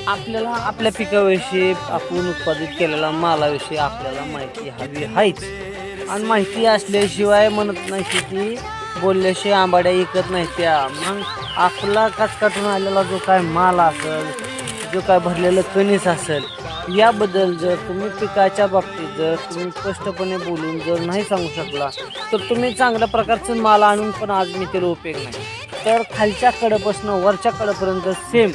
आपल्याला आपल्या पिकाविषयी आपण उत्पादित केलेल्या मालाविषयी आपल्याला माहिती हवी आहेच. आणि माहिती असल्याशिवाय म्हणत नाही की बोलल्याशिवाय आंबाड्या ऐकत नाही त्या. मग आपला काटून आलेला जो काय माल असेल, जो काय भरलेलं कणीस असेल, याबद्दल जर तुम्ही पिकाच्या बाबतीत जर तुम्ही स्पष्टपणे बोलून जर नाही सांगू शकला, तर तुम्ही चांगल्या प्रकारचं माल आणून पण आज मी त्याला उपयोग नाही. तर खालच्या कडेपासून वरच्या कडेपर्यंत सेम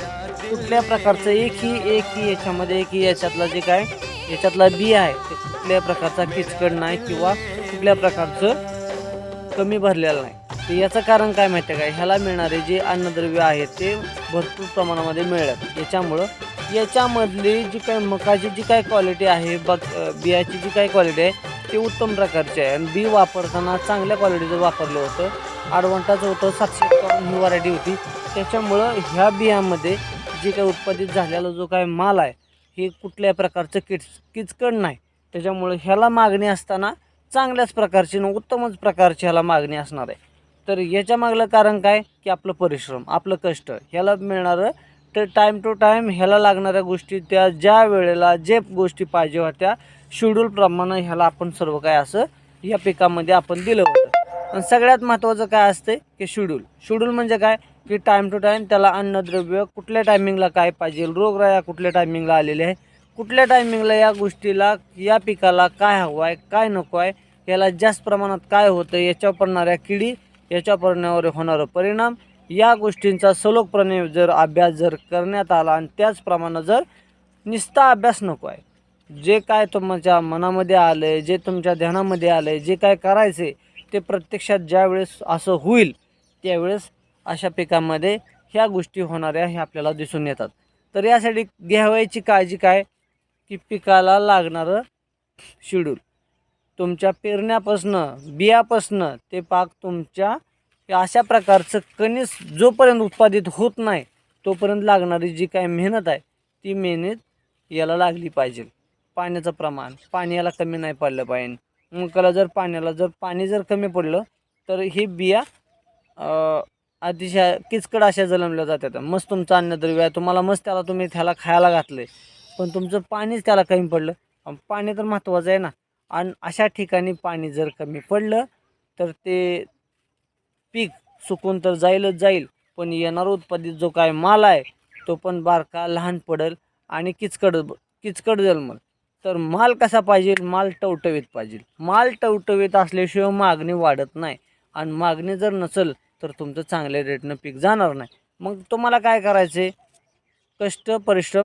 कुठल्या प्रकारचं एकही याच्यातला जे काय याच्यातला बी आहे ते कुठल्या प्रकारचा किचकट नाही किंवा कुठल्या प्रकारचं कमी भरलेलं नाही. तर याचं कारण काय माहिती आहे का, ह्याला मिळणारे जे अन्नद्रव्य आहेत ते भरपूर प्रमाणामध्ये मिळतात. याच्यामधली जी काय मकाची जी काय क्वालिटी आहे, बियाची जी काय क्वालिटी आहे ते उत्तम प्रकारचे आहे. आणि बी वापरताना चांगल्या क्वालिटीचं वापरलं होतं. ॲडव्हान्टेज होतं 751 ही व्हरायटी होती. त्याच्यामुळं ह्या बियामध्ये जे काही उत्पादित झालेला जो काय माल आहे हे कुठल्या प्रकारचं किचकट नाही. त्याच्यामुळे ह्याला मागणी असताना चांगल्याच प्रकारची न उत्तमच प्रकारची ह्याला मागणी असणार आहे. तर याच्या मागलं कारण काय की आपलं परिश्रम, आपलं कष्ट, ह्याला मिळणारं तर टाईम टू टाईम ह्याला लागणाऱ्या गोष्टी त्या ज्या वेळेला जे गोष्टी पाहिजे होत्या शेड्यूलप्रमाणे ह्याला आपण सर्व काय असं या पिकामध्ये आपण दिलं होतं. आणि सगळ्यात महत्त्वाचं काय असते की शेड्यूल म्हणजे काय की टाईम टू टाईम त्याला अन्नद्रव्य कुठल्या टायमिंगला काय पाहिजे, रोगराया कुठल्या टायमिंगला आलेले आहे, कुठल्या टायमिंगला या गोष्टीला या पिकाला काय हवं आहे काय नको आहे, याला जास्त प्रमाणात काय होतं, याच्यावर पडणाऱ्या किडी, याच्या पडण्यावर होणारा परिणाम, या गोष्टींचा सलोखपणे जर अभ्यास जर करण्यात आला आणि त्याचप्रमाणे जर नुसता अभ्यास नको आहे, जे काय तुमच्या मनामध्ये आलं आहे, जे तुमच्या ध्यानामध्ये आलं आहे, जे काय करायचं आहे ते प्रत्यक्षात ज्यावेळेस असं होईल त्यावेळेस अशा पिकांमध्ये ह्या गोष्टी होणाऱ्या हे आपल्याला दिसून येतात. तर यासाठी घ्यावयाची काळजी काय की पिकाला लागणारं शेड्यूल तुमच्या पेरण्यापासनं बियापासनं ते पाक तुमच्या अशा प्रकारचं कणीस जोपर्यंत उत्पादित होत नाही तोपर्यंत लागणारी जी काय मेहनत आहे ती मेहनत याला लागली पाहिजे. पाण्याचं प्रमाण, पाणी याला कमी नाही पडलं पाहिजे. मग त्याला जर पाणी जर कमी पडलं तर ही बिया अतिशय किचकट अशा जलमल्या जातात. मस्त तुमचं अन्नद्रव्य आहे, तुम्हाला मस्त त्याला खायला घातले, पण तुमचं पाणीच त्याला कमी पडलं. पाणी तर महत्त्वाचं आहे ना. आणि अशा ठिकाणी पाणी जर कमी पडलं तर ते पीक सुकून तर जाईल, पण येणारा उत्पादित जो काय माल आहे तो पण बारका लहान पडेल आणि किचकट जन्मल. तर माल कसा पाहिजे, माल टवटवीत पाहिजे. माल टवटवीत असल्याशिवाय मागणी वाढत नाही. आणि मागणी जर नसेल तर तुमचं चांगल्या रेटनं पीक जाणार नाही. मग तुम्हाला काय करायचं आहे, कष्ट परिश्रम